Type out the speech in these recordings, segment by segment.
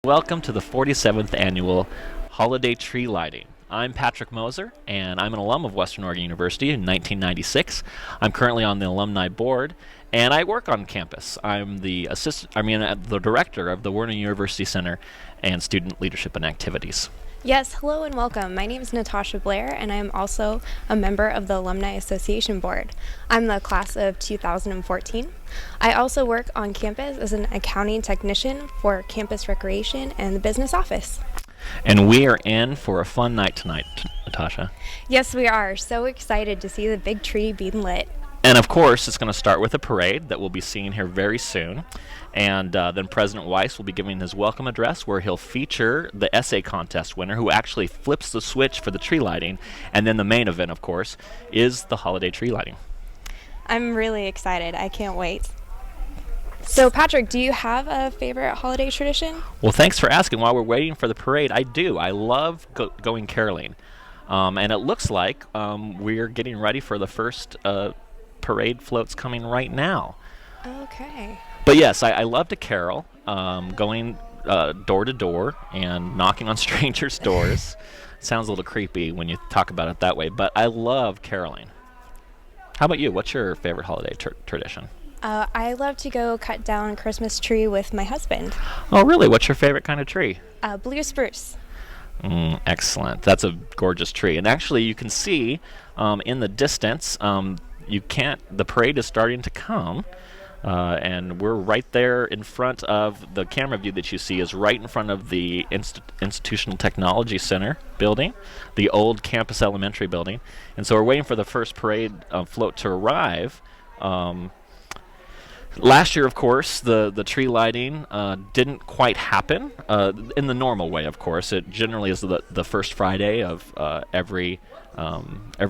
welcome to the 47th Annual Holiday Tree Lighting. I'm Patrick Moser, and I'm an alum of Western Oregon University in 1996. I'm currently on the Alumni Board, and I work on campus. I'm the the director of the Warner University Center and Student Leadership and Activities. Yes, hello and welcome. My name is Natasha Blair, and I'm also a member of the Alumni Association Board. I'm the class of 2014. I also work on campus as an accounting technician for campus recreation and the business office. And we are in for a fun night tonight, Natasha. Yes, we are so excited to see the big tree being lit. And of course, it's going to start with a parade that we'll be seeing here very soon. And then President Weiss will be giving his welcome address where he'll feature the essay contest winner who actually flips the switch for the tree lighting. And then the main event, of course, is the holiday tree lighting. I'm really excited. I can't wait. So, Patrick, do you have a favorite holiday tradition? Well, thanks for asking. While we're waiting for the parade, I do. I love going caroling. And it looks like we're getting ready for the first parade floats coming right now. Okay. But yes, I love to carol, going door to door and knocking on strangers' doors. Sounds a little creepy when you talk about it that way, but I love caroling. How about you? What's your favorite holiday tradition? I love to go cut down a Christmas tree with my husband. Oh, really? What's your favorite kind of tree? Blue spruce. Excellent. That's a gorgeous tree. And actually, you can see in the distance, the parade is starting to come. And we're right there in front of the camera view that you see is right in front of the Institutional Technology Center building, the old campus elementary building. And so we're waiting for the first parade float to arrive. Last year, of course, the tree lighting didn't quite happen in the normal way, of course. It generally is the first Friday of every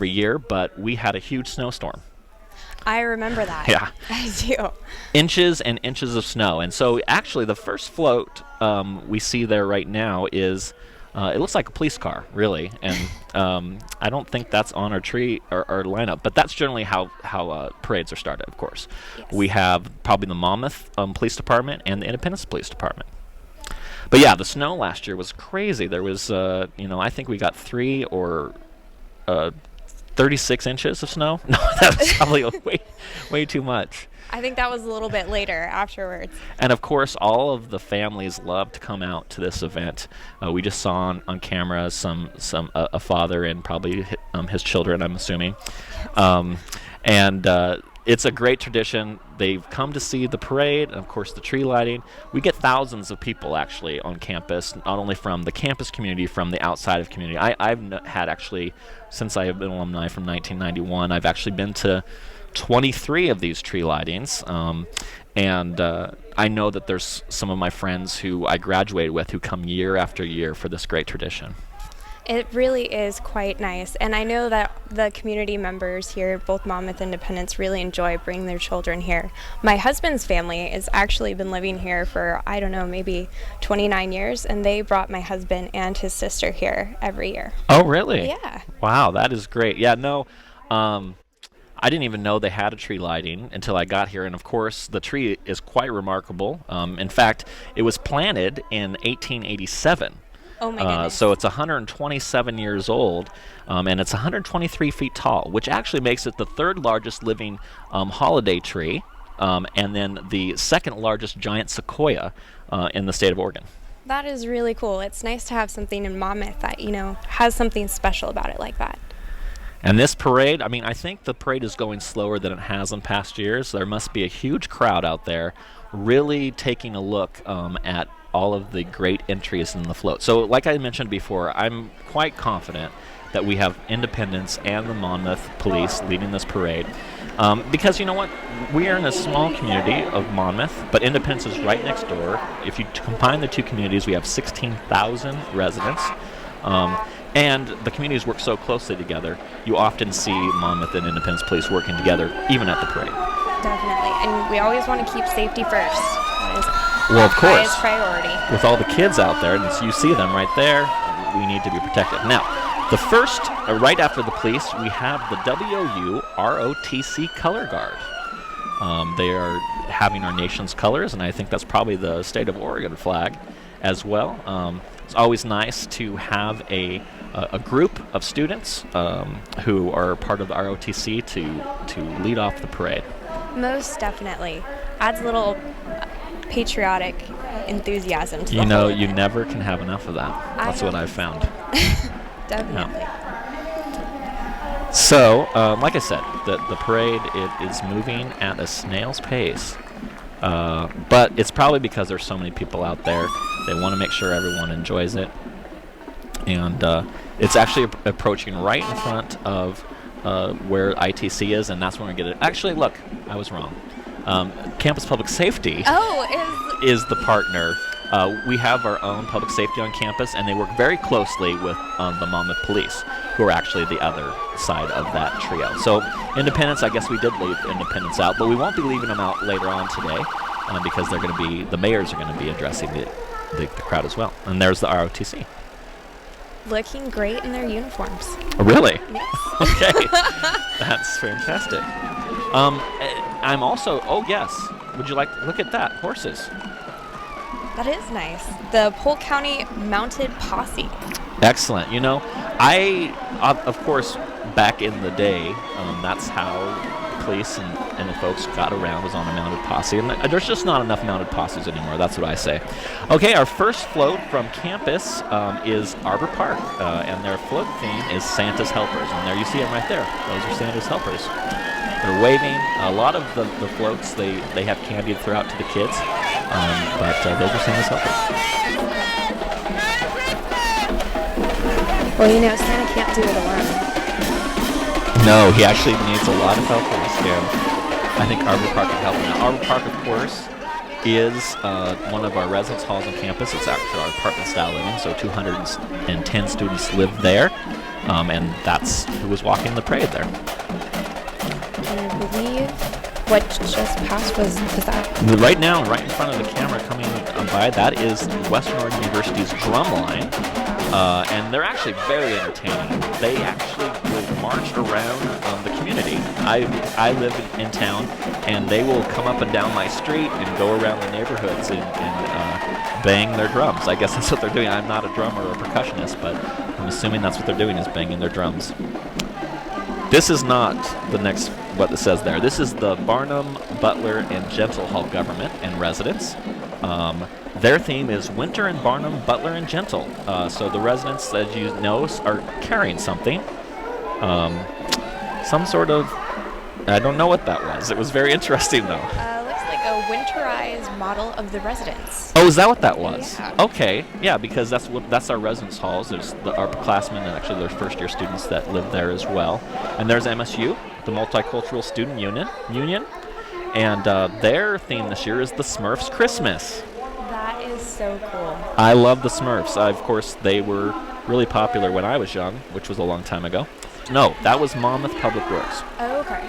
year, but we had a huge snowstorm. I remember that. Yeah. I do. Inches and inches of snow. And so actually the first float we see there right now is, it looks like a police car, really. And I don't think that's on our tree or lineup, but that's generally how parades are started, of course. Yes. We have probably the Monmouth Police Department and the Independence Police Department. But yeah, the snow last year was crazy. There was, I think we got 3 or 36 inches of snow. No, that was probably way too much. I think that was a little bit later afterwards. And of course, all of the families love to come out to this event. We just saw on camera a father and probably his children, I'm assuming. And it's a great tradition. They've come to see the parade and, of course, the tree lighting. We get thousands of people, actually, on campus, not only from the campus community, from the outside of community. I've had, actually, since I have been alumni from 1991, I've actually been to 23 of these tree lightings. And I know that there's some of my friends who I graduated with who come year after year for this great tradition. It really is quite nice, and I know that the community members here, both Monmouth and Independence, really enjoy bringing their children here. My husband's family has actually been living here for, I don't know, maybe 29 years, and they brought my husband and his sister here every year. Oh, really? Yeah. Wow, that is great. Yeah, no, I didn't even know they had a tree lighting until I got here, and of course, the tree is quite remarkable. In fact, it was planted in 1887. Oh my goodness. So it's 127 years old, and it's 123 feet tall, which actually makes it the third largest living holiday tree, and then the second largest giant sequoia in the state of Oregon. That is really cool. It's nice to have something in Monmouth that, has something special about it like that. And this parade, I think the parade is going slower than it has in past years. There must be a huge crowd out there really taking a look at all of the great entries in the float. So like I mentioned before, I'm quite confident that we have Independence and the Monmouth Police leading this parade. Because you know what? We are in a small community of Monmouth, but Independence is right next door. If you combine the two communities, we have 16,000 residents. And the communities work so closely together, you often see Monmouth and Independence Police working together, even at the parade. Definitely. And we always want to keep safety first. That is well, of course, highest priority. With all the kids out there, and you see them right there, we need to be protected. Now, the first, right after the police, we have the WOU ROTC Color Guard. They are having our nation's colors, and I think that's probably the state of Oregon flag. as well. It's always nice to have a group of students who are part of the ROTC to lead off the parade. Most definitely. Adds a little patriotic enthusiasm to the You know, whole you event. never can have enough of that. That's what I've found. Definitely. So, like I said, the parade it is moving at a snail's pace. But it's probably because there's so many people out there. They want to make sure everyone enjoys it. And it's actually approaching right in front of where ITC is, and that's when we get it. Actually, look, I was wrong. Campus Public Safety is the partner. We have our own public safety on campus, and they work very closely with the Monmouth Police, who are actually the other side of that trio. So Independence, I guess we did leave Independence out, but we won't be leaving them out later on today because they're going to be, the mayors are going to be addressing the crowd as well. And there's the ROTC. Looking great in their uniforms. Oh, really? Yes. Okay. That's fantastic. I'm also, oh yes, would you like to look at that? Horses. That is nice. The Polk County Mounted Posse. Excellent. You know, of course, back in the day, that's how police and the folks got around, was on a mounted posse. And there's just not enough mounted posses anymore. That's what I say. Okay, our first float from campus is Arbor Park, and their float theme is Santa's Helpers. And there you see them right there. Those are Santa's Helpers. They're waving. A lot of the floats, they have candy to throw out to the kids, but those are Santa's Helpers. Well, you know, Santa can't do it alone. No, he actually needs a lot of helpers, and I think Arbor Park can help him. Now, Arbor Park, of course, is one of our residence halls on campus. It's actually our apartment-style living, so 210 students live there, and that's who was walking the parade there. And I believe what just passed was that. Right now, right in front of the camera coming by, that is Western Oregon University's drum line, and they're actually very entertaining. They actually will march around the community. I live in town, and they will come up and down my street and go around the neighborhoods and bang their drums. I guess that's what they're doing. I'm not a drummer or a percussionist, but I'm assuming that's what they're doing, is banging their drums. This is not the next, what it says there. This is the Barnum, Butler, and Gentle Hall government and residents. Their theme is Winter in Barnum, Butler, and Gentle. So the residents, as you know, are carrying something. Some sort of, I don't know what that was. It was very interesting, though. Looks like a winterized model of the residence. Oh, is that what that was? Yeah. Okay, yeah, because that's our residence halls. There's our upperclassmen, and actually there's first-year students that live there as well. And there's MSU, the Multicultural Student Union, and their theme this year is the Smurfs Christmas. That is so cool. I love the Smurfs. Of course, they were really popular when I was young, which was a long time ago. No, that was Monmouth Public Works. Oh, okay.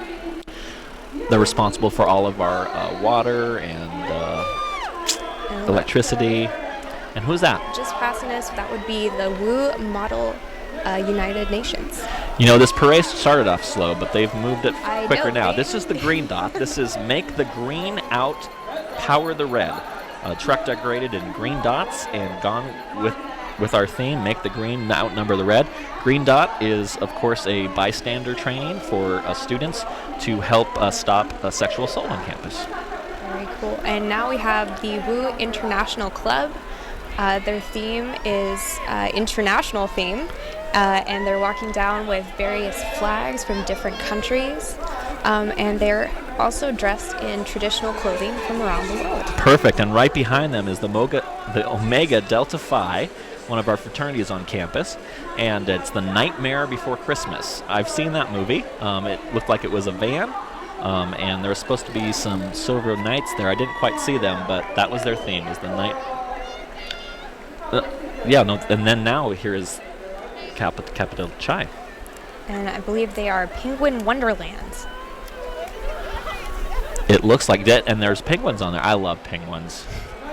They're responsible for all of our water and electricity. And who's that? Just passing us, that would be the WOU Model United Nations. You know, this parade started off slow, but they've moved it quicker now. Right? This is the green dot. This is Make the Green Out, Power the Red. Truck decorated in green dots and gone with our theme, Make the Green Outnumber the Red. Green dot is, of course, a bystander training for students to help stop sexual assault on campus. Very cool. And now we have the WOU International Club. Their theme is international theme, and they're walking down with various flags from different countries, and they're also dressed in traditional clothing from around the world. Perfect. And right behind them is the Omega Delta Phi, one of our fraternities on campus, and it's The Nightmare Before Christmas. I've seen that movie. It looked like it was a van, and there was supposed to be some silver knights there. I didn't quite see them, but that was their theme, is the night. And then now here is Capital Chi. And I believe they are Penguin Wonderlands. It looks like that, and there's penguins on there. I love penguins.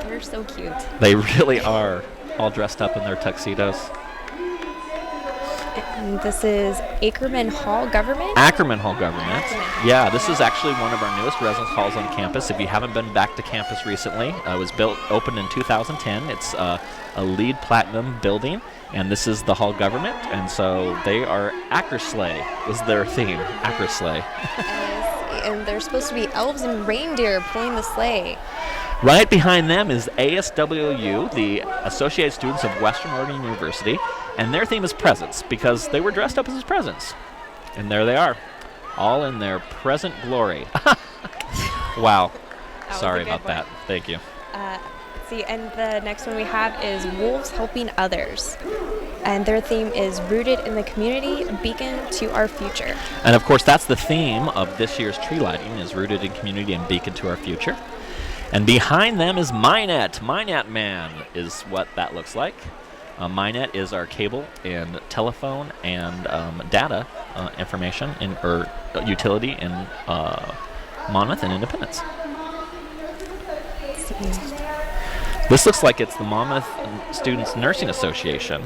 They're so cute. They really are, all dressed up in their tuxedos. And this is Ackerman Hall Government. Ackerman Hall Government. Yeah, this is actually one of our newest residence halls on campus. If you haven't been back to campus recently, it was opened in 2010. It's a LEED Platinum building, and this is the Hall Government. And so they are Ackersley is their theme, Ackersley. And they're supposed to be elves and reindeer pulling the sleigh. Right behind them is ASWU, the Associated Students of Western Oregon University, and their theme is presents because they were dressed up as presents. And there they are, all in their present glory. Wow. Sorry about that. Thank you. See, and the next one we have is Wolves Helping Others. And their theme is Rooted in the Community, Beacon to Our Future. And of course, that's the theme of this year's tree lighting, is Rooted in Community and Beacon to Our Future. And behind them is MyNet. MyNet Man is what that looks like. MyNet is our cable and telephone and data information or utility in Monmouth and Independence. This looks like it's the Monmouth Students Nursing Association.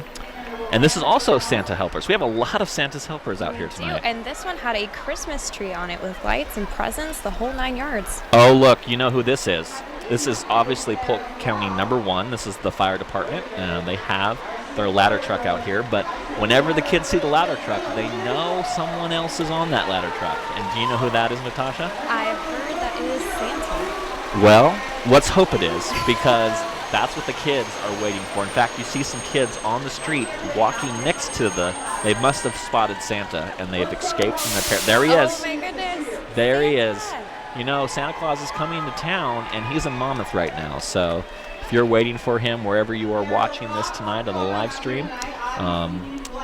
And this is also Santa helpers. We have a lot of Santa's helpers out here tonight. And this one had a Christmas tree on it with lights and presents, the whole 9 yards. Oh, look, you know who this is. This is obviously Polk County #1. This is the fire department. They have their ladder truck out here. But whenever the kids see the ladder truck, they know someone else is on that ladder truck. And do you know who that is, Natasha? I've heard that it is Santa. Well, let's hope it is, because that's what the kids are waiting for. In fact, you see some kids on the street walking next to they must have spotted Santa, and they've escaped from their parents. There he is. Oh, my goodness. There he is. You know, Santa Claus is coming to town, and he's in Monmouth right now. So if you're waiting for him wherever you are watching this tonight on the live stream,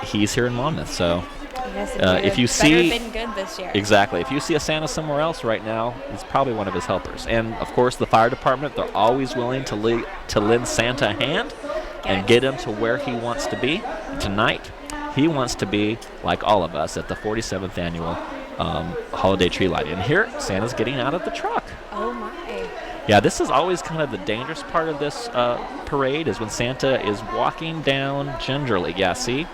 he's here in Monmouth. So if you see, been good this year. Exactly. If you see a Santa somewhere else right now, it's probably one of his helpers. And of course, the fire department, they're always willing to lend Santa a hand and get him to where he wants to be. Tonight, he wants to be like all of us at the 47th annual holiday tree lighting. And here, Santa's getting out of the truck. Oh my! Yeah, this is always kind of the dangerous part of this parade, is when Santa is walking down gingerly. Yeah, see?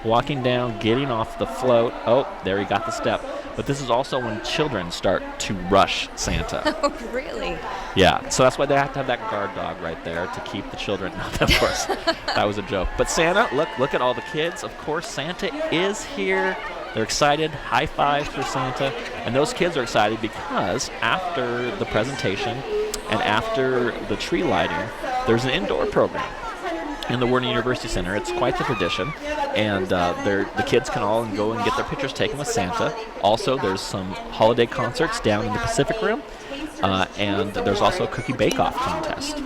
Walking down, getting off the float. Oh, there he got the step. But this is also when children start to rush Santa. Oh, really? Yeah, so that's why they have to have that guard dog right there to keep the children. No, of course, that was a joke. But Santa, look at all the kids. Of course, Santa is here. They're excited. High fives for Santa. And those kids are excited because after the presentation and after the tree lighting, there's an indoor program in the Warden University Center. It's quite the tradition, and the kids can all go and get their pictures taken with Santa. Also, there's some holiday concerts down in the Pacific Room, and there's also a cookie bake-off contest.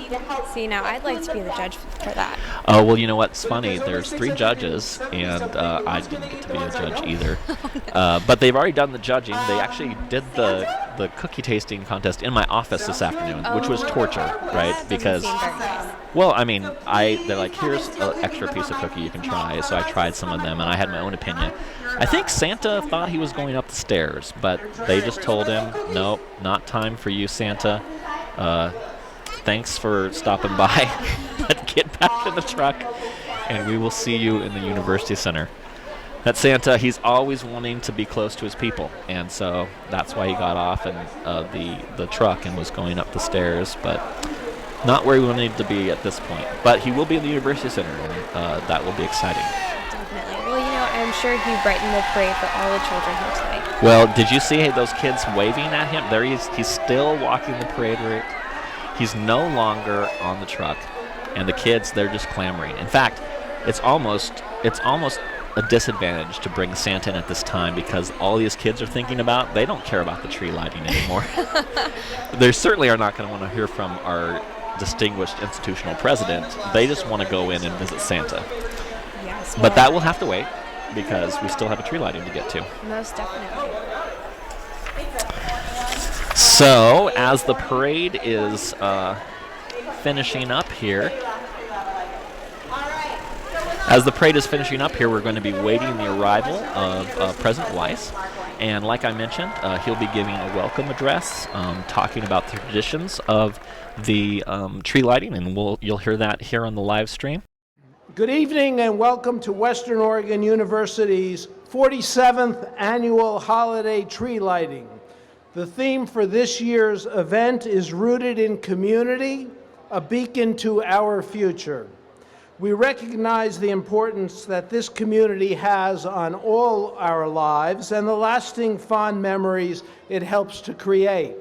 See, now I'd like to be the judge for that. Oh, well, you know what's funny? There's 3 judges, and I didn't get to be a judge either. But they've already done the judging. They actually did the cookie tasting contest in my office this afternoon, which was torture, right? Because, well, I mean, they're like, here's an extra piece of cookie you can try. So I tried some of them, and I had my own opinion. I think Santa thought he was going up the stairs, but they just told him, nope, not time for you, Santa. Thanks for stopping by, but get back in the truck, and we will see you in the University Center. That Santa, he's always wanting to be close to his people, and so that's why he got off in the truck and was going up the stairs, but not where he wanted to be at this point. But he will be in the University Center, and that will be exciting. Definitely. Well, you know, I'm sure he brightened the parade for all the children here tonight. Well, did you see those kids waving at him? There he is. He's still walking the parade route. He's no longer on the truck, and the kids, they're just clamoring. In fact, it's almost a disadvantage to bring Santa in at this time, because all these kids are thinking about, they don't care about the tree lighting anymore. They certainly are not going to want to hear from our distinguished institutional president. They just want to go in and visit Santa. Yes, but that will have to wait, because we still have a tree lighting to get to. Most definitely. So, as the parade is finishing up here, we're going to be waiting the arrival of President Weiss. And like I mentioned, he'll be giving a welcome address, talking about the traditions of the tree lighting, and you'll hear that here on the live stream. Good evening and welcome to Western Oregon University's 47th annual holiday tree lighting. The theme for this year's event is Rooted in Community, a beacon to our future. We recognize the importance that this community has on all our lives and the lasting fond memories it helps to create.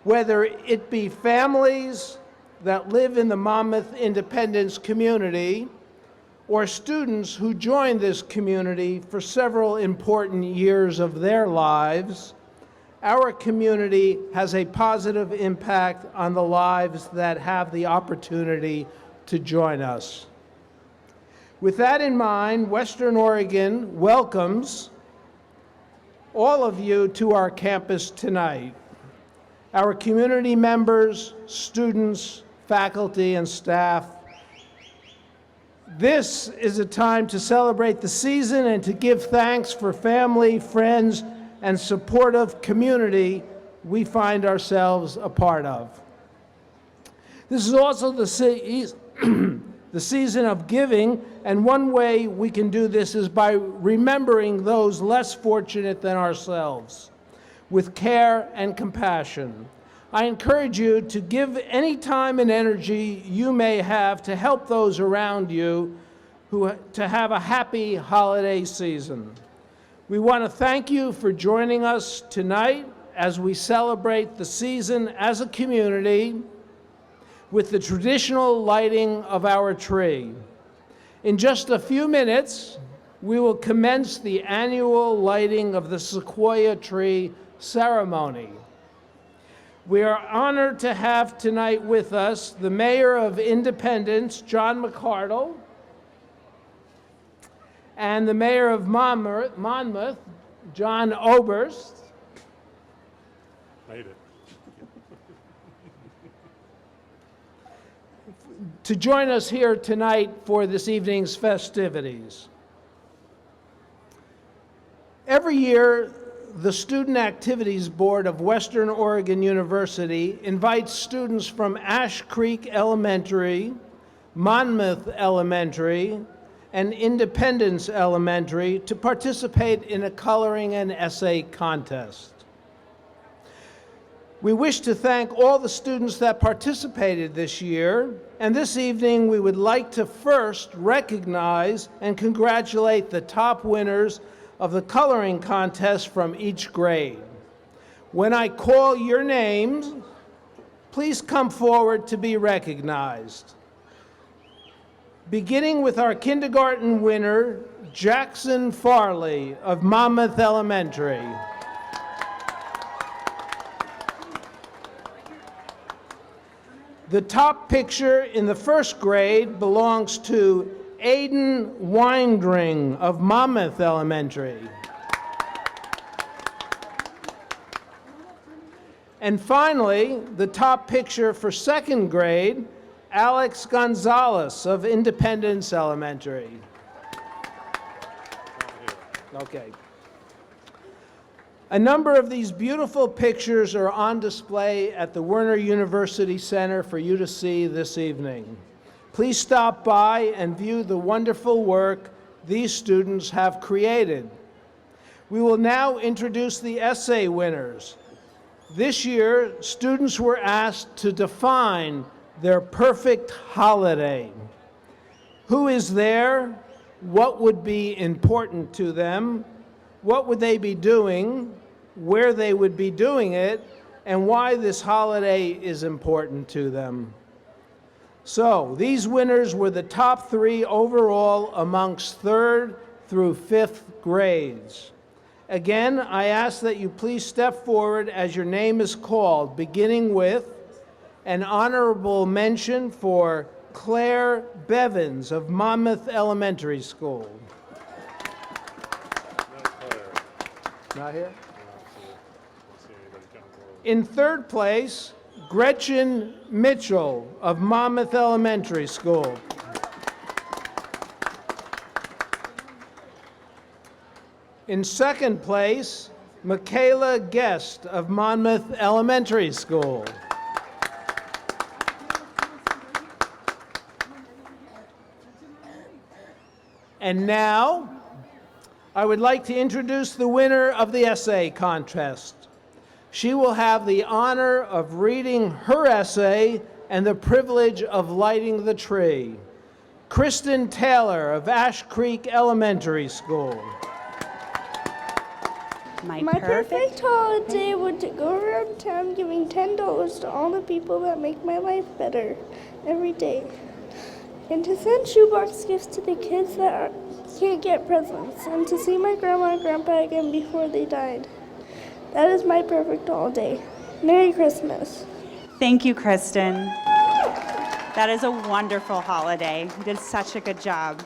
Whether it be families that live in the Monmouth Independence community or students who join this community for several important years of their lives, our community has a positive impact on the lives that have the opportunity to join us. With that in mind, Western Oregon welcomes all of you to our campus tonight. Our community members, students, faculty, and staff. This is a time to celebrate the season and to give thanks for family, friends, and supportive community we find ourselves a part of. This is also the season of giving, and one way we can do this is by remembering those less fortunate than ourselves with care and compassion. I encourage you to give any time and energy you may have to help those around you to have a happy holiday season. We want to thank you for joining us tonight as we celebrate the season as a community with the traditional lighting of our tree. In just a few minutes, we will commence the annual lighting of the sequoia tree ceremony. We are honored to have tonight with us the Mayor of Independence, John McCardle, and the Mayor of Monmouth, John Oberst. Made it. To join us here tonight for this evening's festivities. Every year, the Student Activities Board of Western Oregon University invites students from Ash Creek Elementary, Monmouth Elementary, and Independence Elementary to participate in a coloring and essay contest. We wish to thank all the students that participated this year, and this evening we would like to first recognize and congratulate the top winners of the coloring contest from each grade. When I call your names, please come forward to be recognized. Beginning with our kindergarten winner, Jackson Farley of Monmouth Elementary. The top picture in the first grade belongs to Aiden Weindring of Monmouth Elementary. And finally, the top picture for second grade, Alex Gonzalez of Independence Elementary. Okay. A number of these beautiful pictures are on display at the Werner University Center for you to see this evening. Please stop by and view the wonderful work these students have created. We will now introduce the essay winners. This year, students were asked to define their perfect holiday. Who is there? What would be important to them? What would they be doing? Where they would be doing it? And why this holiday is important to them. So, these winners were the top 3 overall amongst 3rd through 5th grades. Again, I ask that you please step forward as your name is called, beginning with an honorable mention for Claire Bevins of Monmouth Elementary School. Not here? In 3rd place, Gretchen Mitchell of Monmouth Elementary School. In 2nd place, Michaela Guest of Monmouth Elementary School. And now, I would like to introduce the winner of the essay contest. She will have the honor of reading her essay and the privilege of lighting the tree. Kristen Taylor of Ash Creek Elementary School. My perfect holiday would to go around town giving $10 to all the people that make my life better every day. And to send shoebox gifts to the kids that can't get presents. And to see my grandma and grandpa again before they died. That is my perfect holiday. Merry Christmas. Thank you, Kristen. That is a wonderful holiday. You did such a good job.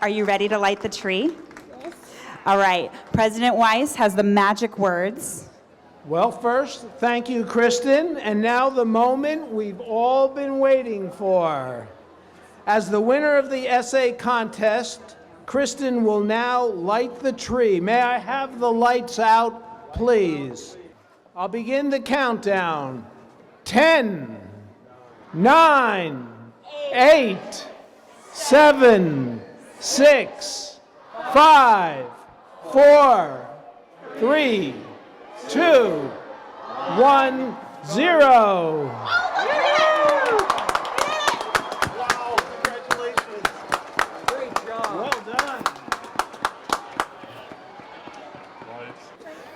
Are you ready to light the tree? Yes. All right. President Weiss has the magic words. Well, first, thank you, Kristen. And now the moment we've all been waiting for. As the winner of the essay contest, Kristen will now light the tree. May I have the lights out, please? I'll begin the countdown. 10, 9, 8, 7, 6, 5, 4, 3, 2, 1, 0.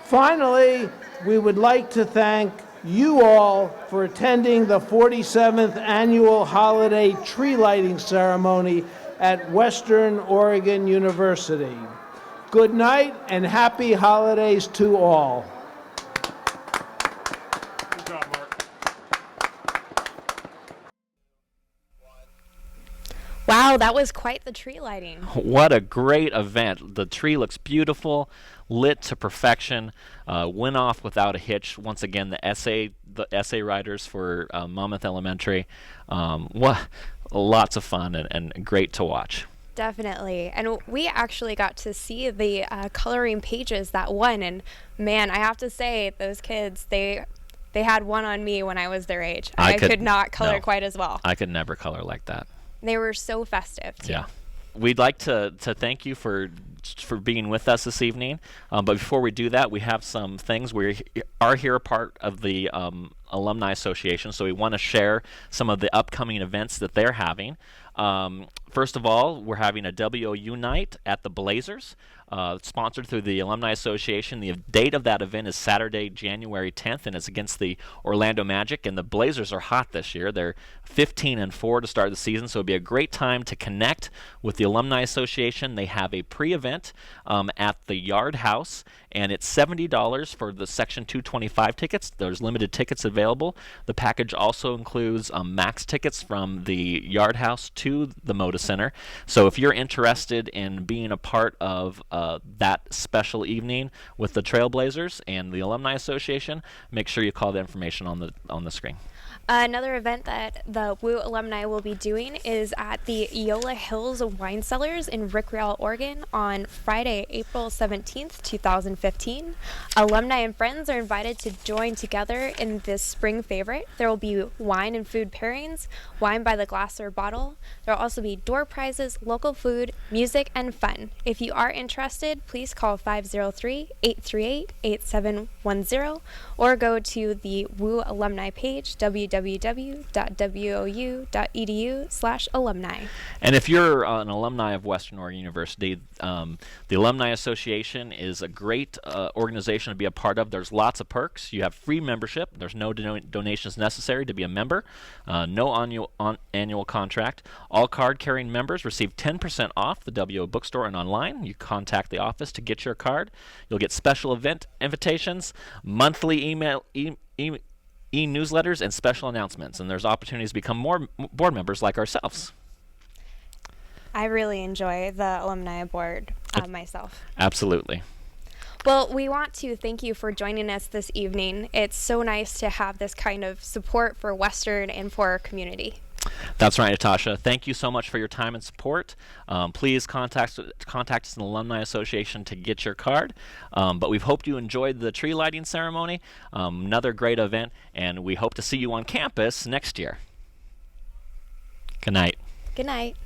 Finally, we would like to thank you all for attending the 47th Annual Holiday Tree Lighting Ceremony at Western Oregon University. Good night and happy holidays to all. Good job, Mark. Wow, that was quite the tree lighting. What a great event. The tree looks beautiful, lit to perfection, went off without a hitch. Once again, the essay writers for Monmouth Elementary. Lots of fun and great to watch. Definitely. And we actually got to see the coloring pages that won. And man, I have to say, those kids, they had one on me when I was their age. I could not color quite as well. I could never color like that. They were so festive, too. Yeah. We'd like to thank you for being with us this evening. But before we do that, we have some things. We are here a part of the Alumni Association, so we want to share some of the upcoming events that they're having. First of all, we're having a WOU night at the Blazers, sponsored through the Alumni Association. The date of that event is Saturday, January 10th, and it's against the Orlando Magic. And the Blazers are hot this year. They're 15-4 to start the season, so it'll be a great time to connect with the Alumni Association. They have a pre-event at the Yard House, and it's $70 for the Section 225 tickets. There's limited tickets available. The package also includes max tickets from the Yard House to the Moda Center. So if you're interested in being a part of that special evening with the Trailblazers and the Alumni Association, make sure you call the information on the screen. Another event that the WOU alumni will be doing is at the Eola Hills Wine Cellars in Rickreall, Oregon on Friday, April 17th, 2015. Alumni and friends are invited to join together in this spring favorite. There will be wine and food pairings, wine by the glass or bottle. There will also be door prizes, local food, music, and fun. If you are interested, please call 503-838-8710 or go to the WOU alumni page, www.wou.edu/alumni. And if you're an alumni of Western Oregon University, the Alumni Association is a great organization to be a part of. There's lots of perks. You have free membership. There's no donations necessary to be a member. No annual contract. All card-carrying members receive 10% off the WO bookstore and online. You contact the office to get your card. You'll get special event invitations, monthly e-newsletters, and special announcements. And there's opportunities to become more board members like ourselves. I really enjoy the alumni board myself. Absolutely. Well, we want to thank you for joining us this evening. It's so nice to have this kind of support for Western and for our community. That's right, Natasha. Thank you so much for your time and support. Please contact us in the Alumni Association to get your card. But we've hoped you enjoyed the tree lighting ceremony. Another great event, and we hope to see you on campus next year. Good night. Good night.